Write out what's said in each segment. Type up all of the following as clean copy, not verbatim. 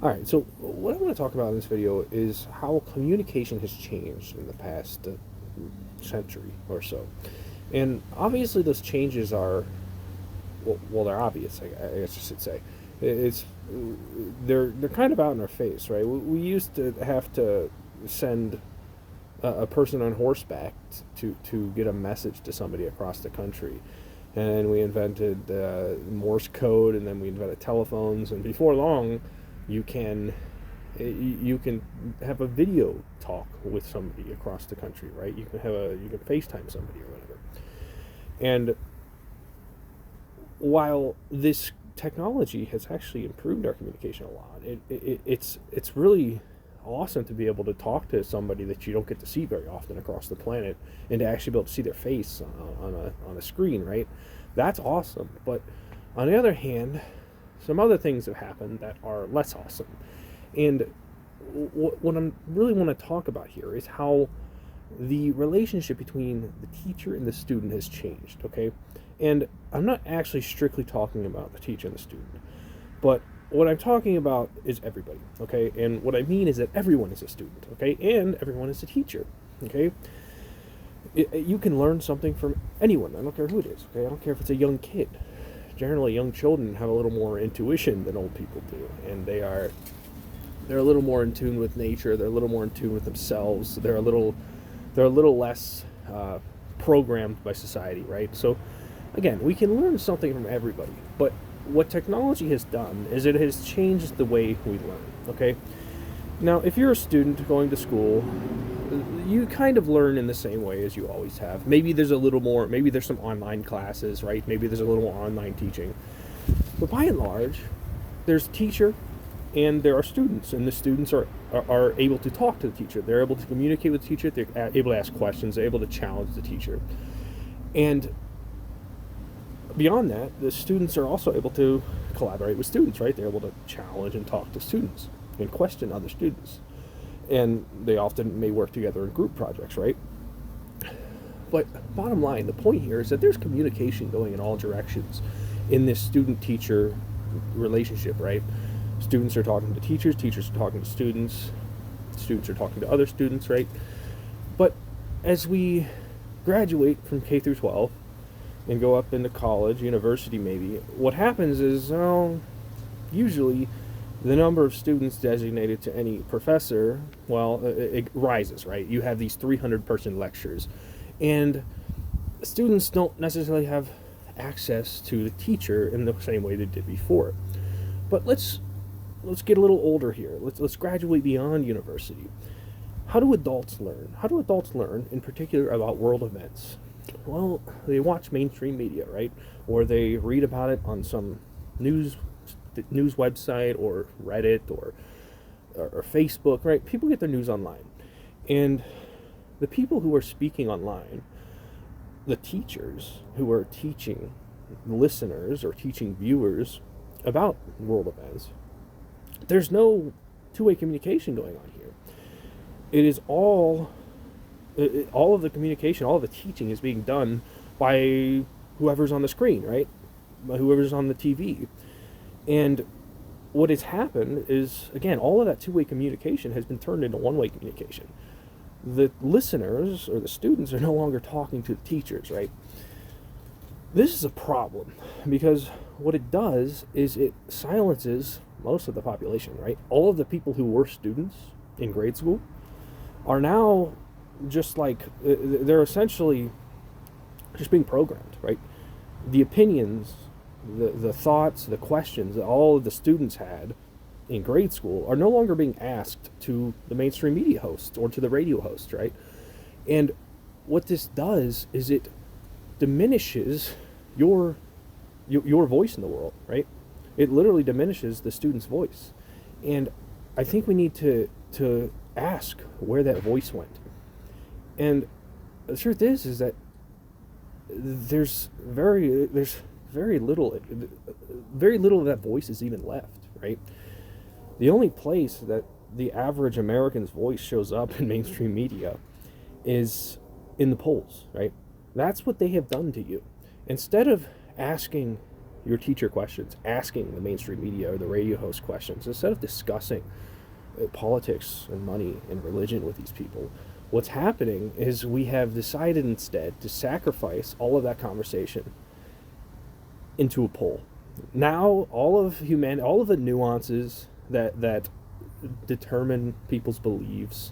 All right, so what I want to talk about in this video is how communication has changed in the past century or so. And obviously, those changes are, well they're obvious, I guess I should say. It's they're kind of out in our face, right? We used to have to send a person on horseback to get a message to somebody across the country. And we invented Morse code, and then we invented telephones, and before long, you can you can have a video talk with somebody across the country, right? You can FaceTime somebody or whatever. And while this technology has actually improved our communication a lot, it's really awesome to be able to talk to somebody that you don't get to see very often across the planet, and to actually be able to see their face on a screen, right? That's awesome. But on the other hand, some other things have happened that are less awesome. And what I really want to talk about here is how the relationship between the teacher and the student has changed, okay? And I'm not actually strictly talking about the teacher and the student, but what I'm talking about is everybody, okay? And what I mean is that everyone is a student, okay? And everyone is a teacher, okay? You can learn something from anyone. I don't care who it is, okay? I don't care if it's a young kid. Generally, young children have a little more intuition than old people do, and they're a little more in tune with nature. They're a little more in tune with themselves. They're a little less programmed by society, right? So, again, we can learn something from everybody, but what technology has done is it has changed the way we learn, okay? Now, if you're a student going to school, you kind of learn in the same way as you always have. Maybe there's a little more, maybe there's some online classes, right? Maybe there's a little more online teaching. But by and large, there's a teacher and there are students, and the students are able to talk to the teacher. They're able to communicate with the teacher. They're able to ask questions. They're able to challenge the teacher. And beyond that, the students are also able to collaborate with students, right? They're able to challenge and talk to students and question other students. And they often may work together in group projects, right? But bottom line, the point here is that there's communication going in all directions in this student-teacher relationship, right? Students are talking to teachers, teachers are talking to students are talking to other students, right? But as we graduate from K through 12 and go up into college, university maybe, what happens is, usually the number of students designated to any professor, it rises, right? You have these 300-person lectures, and students don't necessarily have access to the teacher in the same way they did before. But let's get a little older here. Let's graduate beyond university. How do adults learn? How do adults learn, in particular, about world events? Well, they watch mainstream media, right? Or they read about it on some news website, or Reddit, or Facebook, right? People get their news online. And the people who are speaking online, the teachers who are teaching listeners or teaching viewers about world events, there's no two-way communication going on here. It is all of the communication, all of the teaching is being done by whoever's on the screen, right? By whoever's on the TV. And what has happened is, again, all of that two-way communication has been turned into one-way communication. The listeners or the students are no longer talking to the teachers, right? This is a problem because what it does is it silences most of the population, right? All of the people who were students in grade school are now just like, they're essentially just being programmed, right? The opinions, the thoughts, the questions that all of the students had in grade school are no longer being asked to the mainstream media hosts or to the radio hosts, right? And what this does is it diminishes your voice in the world, right? It literally diminishes the student's voice. And I think we need to ask where that voice went. And the truth is that there's very little of that voice is even left, right? The only place that the average American's voice shows up in mainstream media is in the polls, right? That's what they have done to you. Instead of asking your teacher questions, asking the mainstream media or the radio host questions, instead of discussing politics and money and religion with these people. What's happening is we have decided instead to sacrifice all of that conversation into a poll. Now all of the nuances that determine people's beliefs,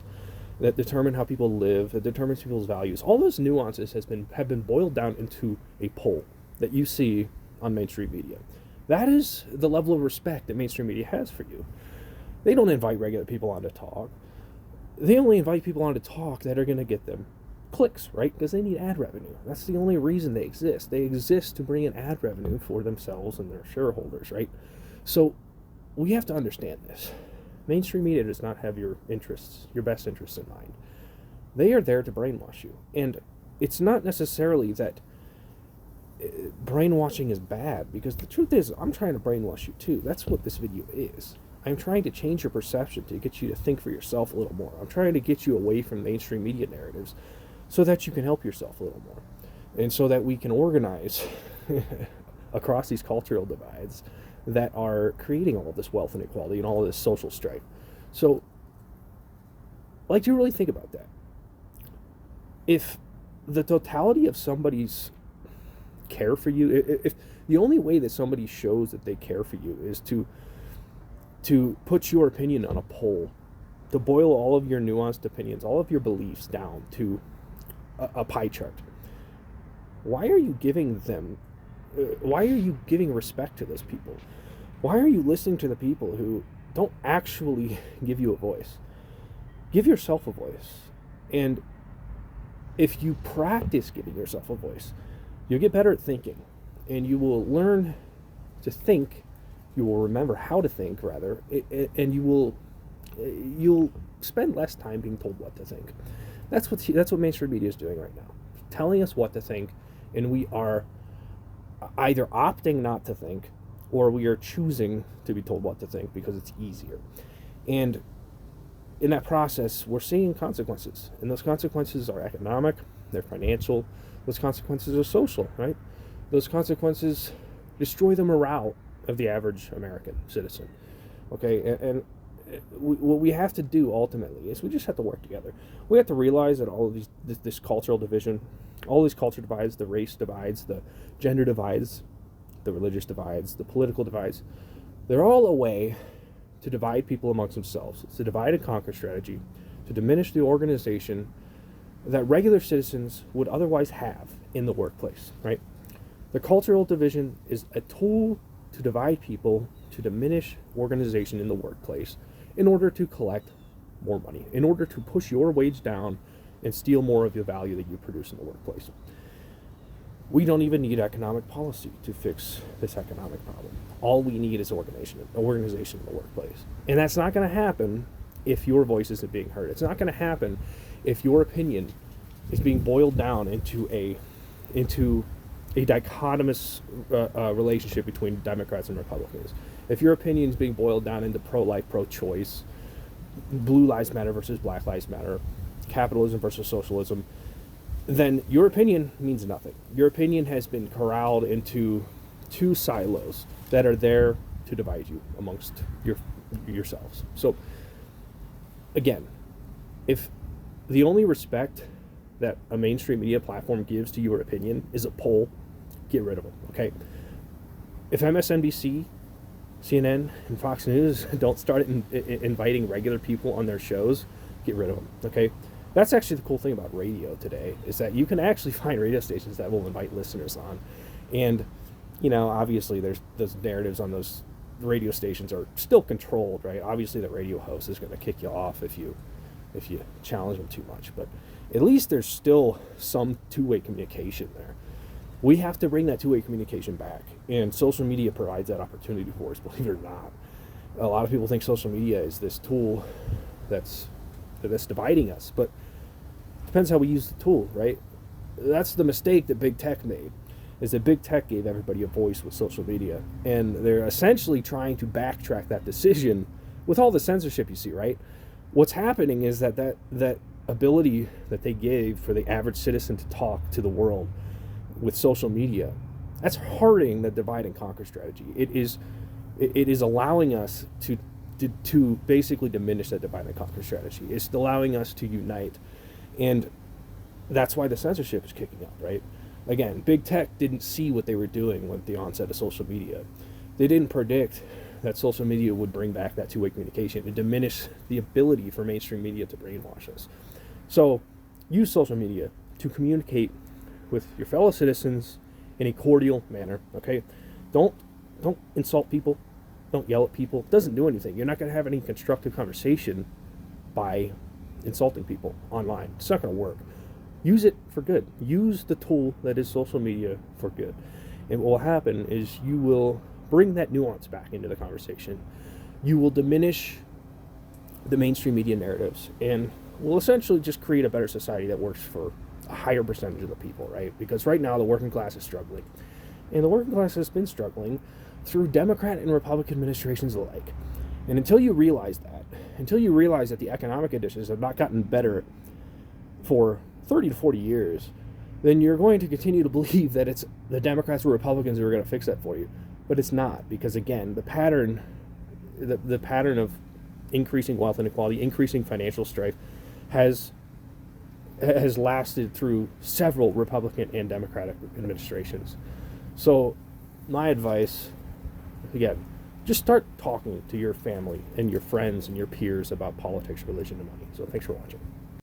that determine how people live, that determines people's values, all those nuances have been boiled down into a poll that you see on mainstream media. That is the level of respect that mainstream media has for you. They don't invite regular people on to talk. They only invite people on to talk that are going to get them clicks, right? Because they need ad revenue. That's the only reason they exist. They exist to bring in ad revenue for themselves and their shareholders, right? So we have to understand this. Mainstream media does not have your best interests in mind. They are there to brainwash you. And it's not necessarily that brainwashing is bad, because the truth is, I'm trying to brainwash you too. That's what this video is. I'm trying to change your perception to get you to think for yourself a little more. I'm trying to get you away from mainstream media narratives so that you can help yourself a little more. And so that we can organize across these cultural divides that are creating all of this wealth inequality and all of this social strife. So, like, do you really think about that? If the totality of somebody's care for you, if the only way that somebody shows that they care for you is to put your opinion on a poll, to boil all of your nuanced opinions, all of your beliefs down to a pie chart, why are you giving respect to those people? Why are you listening to the people who don't actually give you a voice? Give yourself a voice. And if you practice giving yourself a voice, you'll get better at thinking, and you will learn to think. You will remember how to think, rather, and you'll spend less time being told what to think. That's what mainstream media is doing right now, telling us what to think, and we are either opting not to think, or we are choosing to be told what to think because it's easier. And in that process, we're seeing consequences, and those consequences are economic, they're financial, those consequences are social, right? Those consequences destroy the morale of the average American citizen. Okay, and what we have to do ultimately is we just have to work together. We have to realize that all of this cultural division, all these culture divides, the race divides, the gender divides, the religious divides, the political divides, they're all a way to divide people amongst themselves. It's a divide and conquer strategy to diminish the organization that regular citizens would otherwise have in the workplace, right? The cultural division is a tool to divide people, to diminish organization in the workplace in order to collect more money, in order to push your wage down and steal more of the value that you produce in the workplace. We don't even need economic policy to fix this economic problem. All we need is organization in the workplace. And that's not going to happen if your voice isn't being heard. It's not going to happen if your opinion is being boiled down into a dichotomous relationship between Democrats and Republicans. If your opinion is being boiled down into pro-life, pro-choice, blue lives matter versus black lives matter, capitalism versus socialism, then your opinion means nothing. Your opinion has been corralled into two silos that are there to divide you amongst yourselves. So, again, if the only respect that a mainstream media platform gives to your opinion is a poll, get rid of them, okay? If MSNBC, CNN, and Fox News don't start inviting regular people on their shows, get rid of them, okay? That's actually the cool thing about radio today, is that you can actually find radio stations that will invite listeners on. And, you know, obviously there's those narratives on those radio stations are still controlled, right? Obviously the radio host is going to kick you off if you challenge them too much. But at least there's still some two-way communication there. We have to bring that two-way communication back. And social media provides that opportunity for us, believe it or not. A lot of people think social media is this tool that's dividing us, but it depends how we use the tool, right? That's the mistake that big tech made, is that big tech gave everybody a voice with social media, and they're essentially trying to backtrack that decision with all the censorship you see, right? What's happening is that ability that they gave for the average citizen to talk to the world with social media That's hurting the divide and conquer strategy. It is allowing us to basically diminish that divide and conquer strategy. It's allowing us to unite, and that's why the censorship is kicking up, right? Again, big tech didn't see what they were doing with the onset of social media. They didn't predict that social media would bring back that two-way communication and diminish the ability for mainstream media to brainwash us. So use social media to communicate with your fellow citizens in a cordial manner, okay? Don't insult people. Don't yell at people. It doesn't do anything. You're not going to have any constructive conversation by insulting people online. It's not going to work. Use it for good. Use the tool that is social media for good. And what will happen is you will bring that nuance back into the conversation. You will diminish the mainstream media narratives and will essentially just create a better society that works for a higher percentage of the people, right? Because right now the working class is struggling. And the working class has been struggling through Democrat and Republican administrations alike. And until you realize that the economic conditions have not gotten better for 30 to 40 years, then you're going to continue to believe that it's the Democrats or Republicans who are going to fix that for you. But it's not, because again, the pattern of increasing wealth inequality, increasing financial strife, has lasted through several Republican and Democratic administrations. So my advice, again, just start talking to your family and your friends and your peers about politics, religion, and money. So thanks for watching.